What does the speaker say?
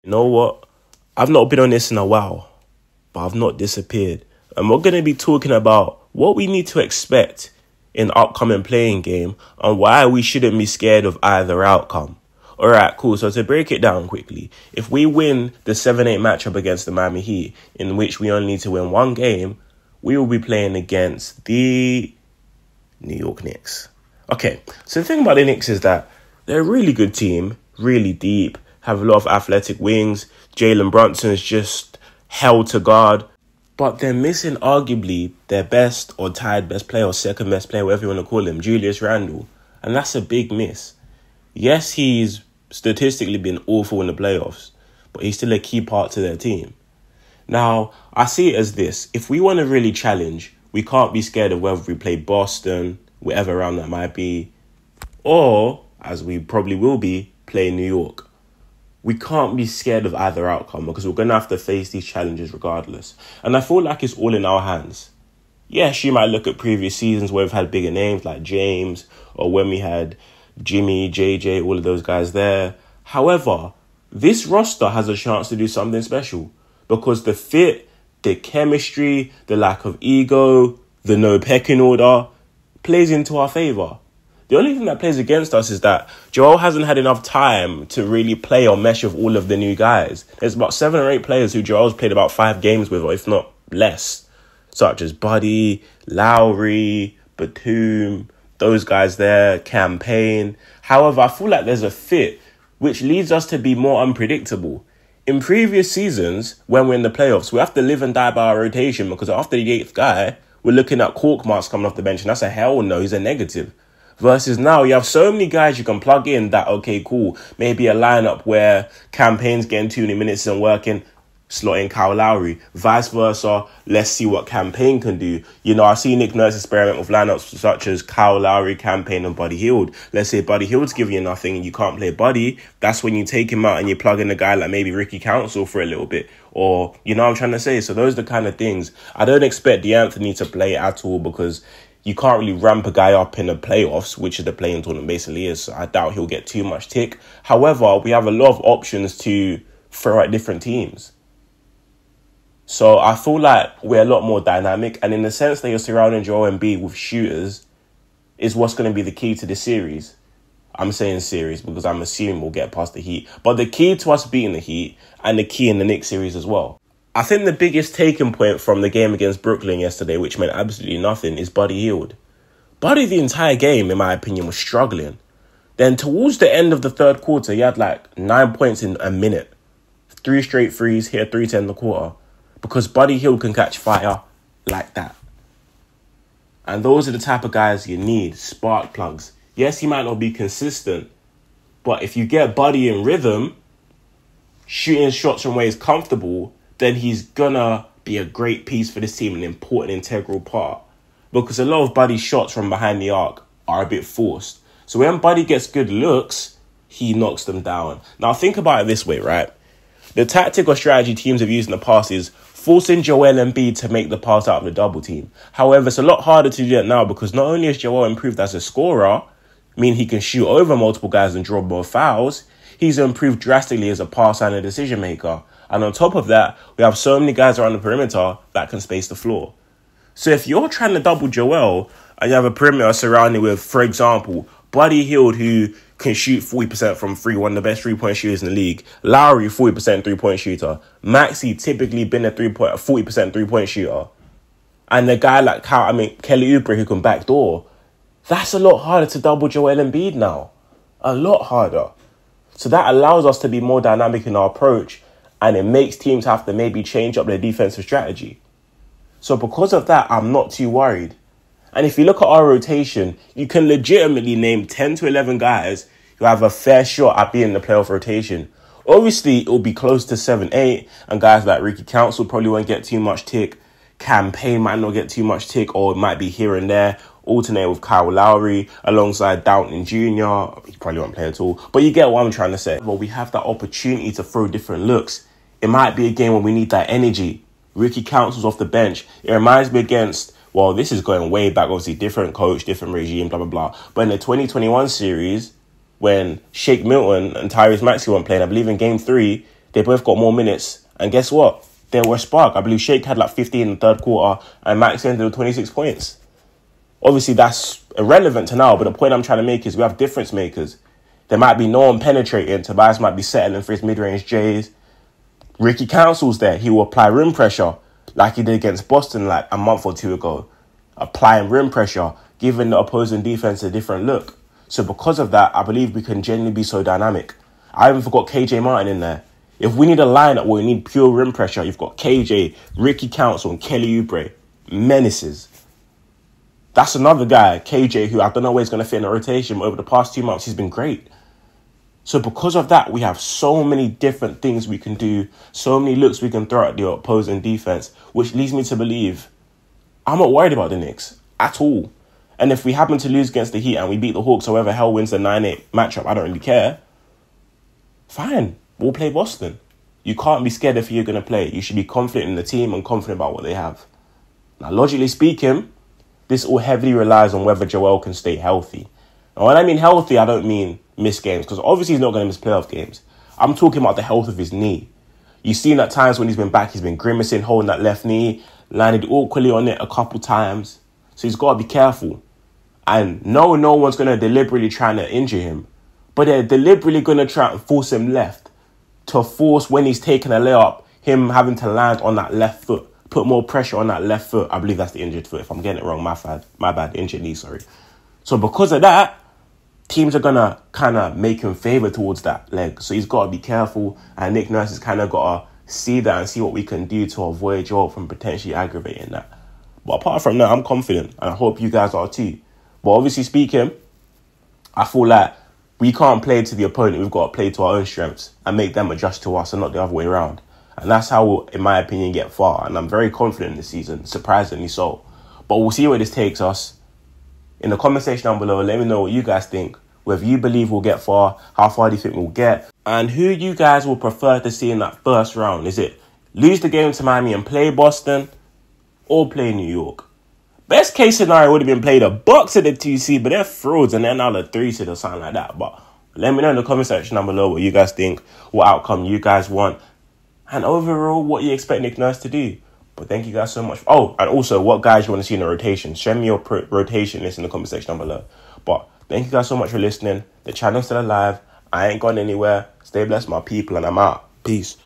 You know what? I've not been on this in a while, but I've not disappeared. And we're going to be talking about what we need to expect in upcoming playing game and why we shouldn't be scared of either outcome. Alright, cool. So to break it down quickly, if we win the 7-8 matchup against the Miami Heat, in which we only need to win one game, we will be playing against the New York Knicks. Okay, so the thing about the Knicks is that they're a really good team, really deep, have a lot of athletic wings. Jalen Brunson's just held to guard. But they're missing arguably their best or tied best player or second best player, whatever you want to call him, Julius Randle. And that's a big miss. Yes, he's statistically been awful in the playoffs, but he's still a key part to their team. Now, I see it as this. If we want to really challenge, we can't be scared of whether we play Boston, whatever round that might be, or, as we probably will be, play New York. We can't be scared of either outcome because we're going to have to face these challenges regardless. And I feel like it's all in our hands. Yes, you might look at previous seasons where we've had bigger names like James or when we had Jimmy, JJ, all of those guys there. However, this roster has a chance to do something special because the fit, the chemistry, the lack of ego, the no pecking order plays into our favour. The only thing that plays against us is that Joel hasn't had enough time to really play or mesh with all of the new guys. There's about 7 or 8 players who Joel's played about 5 games with, or if not less, such as Buddy, Lowry, Batum, those guys there, Campaign. However, I feel like there's a fit which leads us to be more unpredictable. In previous seasons, when we're in the playoffs, we have to live and die by our rotation because after the 8th guy, we're looking at cork marks coming off the bench, and that's a hell no, he's a negative. Versus now, you have so many guys you can plug in that, okay, cool, maybe a lineup where Campaign's getting 2 minutes isn't working, slot in Kyle Lowry. Vice versa, let's see what Campaign can do. You know, I see Nick Nurse experiment with lineups such as Kyle Lowry, Campaign, and Buddy Hield. Let's say Buddy Hield's giving you nothing and you can't play Buddy. That's when you take him out and you plug in a guy like maybe Ricky Council for a little bit. Or, you know what I'm trying to say? So those are the kind of things. I don't expect DeAnthony to play at all because you can't really ramp a guy up in the playoffs, which is the playing tournament basically is. So I doubt he'll get too much tick. However, we have a lot of options to throw at different teams. So I feel like we're a lot more dynamic. And in the sense that you're surrounding Joel Embiid with shooters is what's going to be the key to this series. I'm saying series because I'm assuming we'll get past the Heat. But the key to us beating the Heat and the key in the Knicks series as well. I think the biggest taking point from the game against Brooklyn yesterday, which meant absolutely nothing, is Buddy Hield. Buddy, the entire game, in my opinion, was struggling. Then towards the end of the third quarter, he had like 9 points in a minute. 3 straight threes, hit a 3 to end the quarter. Because Buddy Hield can catch fire like that. And those are the type of guys you need, spark plugs. Yes, he might not be consistent, but if you get Buddy in rhythm, shooting shots from where he's comfortable, then he's gonna be a great piece for this team, an important, integral part. Because a lot of Buddy's shots from behind the arc are a bit forced. So when Buddy gets good looks, he knocks them down. Now think about it this way, right? The tactic or strategy teams have used in the past is forcing Joel Embiid to make the pass out of the double team. However, it's a lot harder to do that now because not only has Joel improved as a scorer, meaning he can shoot over multiple guys and draw more fouls, he's improved drastically as a passer and a decision maker. And on top of that, we have so many guys around the perimeter that can space the floor. So if you're trying to double Joel and you have a perimeter surrounded with, for example, Buddy Hield, who can shoot 40% from 3, one of the best 3-point shooters in the league. Lowry, 40% 3-point shooter. Maxey, typically been a 40% 3-point shooter. And a guy like Kelly Oubre, who can backdoor. That's a lot harder to double Joel Embiid now. A lot harder. So that allows us to be more dynamic in our approach. And it makes teams have to maybe change up their defensive strategy. So because of that, I'm not too worried. And if you look at our rotation, you can legitimately name 10 to 11 guys who have a fair shot at being in the playoff rotation. Obviously, it will be close to 7-8, and guys like Ricky Council probably won't get too much tick. Campaign might not get too much tick, or it might be here and there. Alternate with Kyle Lowry alongside Downton Jr. He probably won't play at all. But you get what I'm trying to say. Well, we have that opportunity to throw different looks. It might be a game where we need that energy. Ricky Council's off the bench. It reminds me against, well, this is going way back, obviously, different coach, different regime, blah, blah, blah. But in the 2021 series, when Shake Milton and Tyrese Maxey weren't playing, I believe in Game 3, They both got more minutes. And guess what? They were a spark. I believe Shake had like 15 in the third quarter and Max ended with 26 points. Obviously, that's irrelevant to now, but the point I'm trying to make is we have difference makers. There might be no one penetrating. Tobias might be settling for his mid-range J's. Ricky Council's there. He will apply rim pressure like he did against Boston like a month or two ago. Applying rim pressure, giving the opposing defense a different look. So because of that, I believe we can genuinely be so dynamic. I even forgot KJ Martin in there. If we need a lineup where we need pure rim pressure, you've got KJ, Ricky Council, and Kelly Oubre. Menaces. That's another guy, KJ, who I don't know where he's going to fit in the rotation, but over the past 2 months, he's been great. So because of that, we have so many different things we can do, so many looks we can throw at the opposing defense, which leads me to believe I'm not worried about the Knicks at all. And if we happen to lose against the Heat and we beat the Hawks, whoever hell wins the 9-8 matchup, I don't really care. Fine, we'll play Boston. You can't be scared of who you're going to play. You should be confident in the team and confident about what they have. Now, logically speaking, this all heavily relies on whether Joel can stay healthy. And when I mean healthy, I don't mean miss games, because obviously he's not going to miss playoff games. I'm talking about the health of his knee. You've seen at times when he's been back, he's been grimacing, holding that left knee, landed awkwardly on it a couple times. So he's got to be careful. And no one's going to deliberately try to injure him. But they're deliberately going to try and force him left to force, when he's taking a layup, him having to land on that left foot. Put more pressure on that left foot. I believe that's the injured foot. If I'm getting it wrong, my bad, injured knee, sorry. So because of that, teams are going to kind of make him favour towards that leg. So he's got to be careful. And Nick Nurse has kind of got to see that and see what we can do to avoid Joel from potentially aggravating that. But apart from that, I'm confident. And I hope you guys are too. But obviously speaking, I feel like we can't play to the opponent. We've got to play to our own strengths and make them adjust to us and not the other way around. And that's how we'll, in my opinion, get far. And I'm very confident this season, surprisingly so. But we'll see where this takes us. In the comment section down below, let me know what you guys think. Whether you believe we'll get far, how far do you think we'll get? And who you guys will prefer to see in that first round. Is it lose the game to Miami and play Boston, or play New York? Best case scenario would have been play the Bucks at the 2 seed, but they're frauds and they're now the 3 seed or something like that. But let me know in the comment section down below what you guys think, what outcome you guys want, and overall what you expect Nick Nurse to do. But thank you guys so much. Oh, and also what guys you want to see in the rotation. Send me your rotation list in the comment section down below. But thank you guys so much for listening. The channel's still alive. I ain't gone anywhere. Stay blessed, my people, and I'm out. Peace.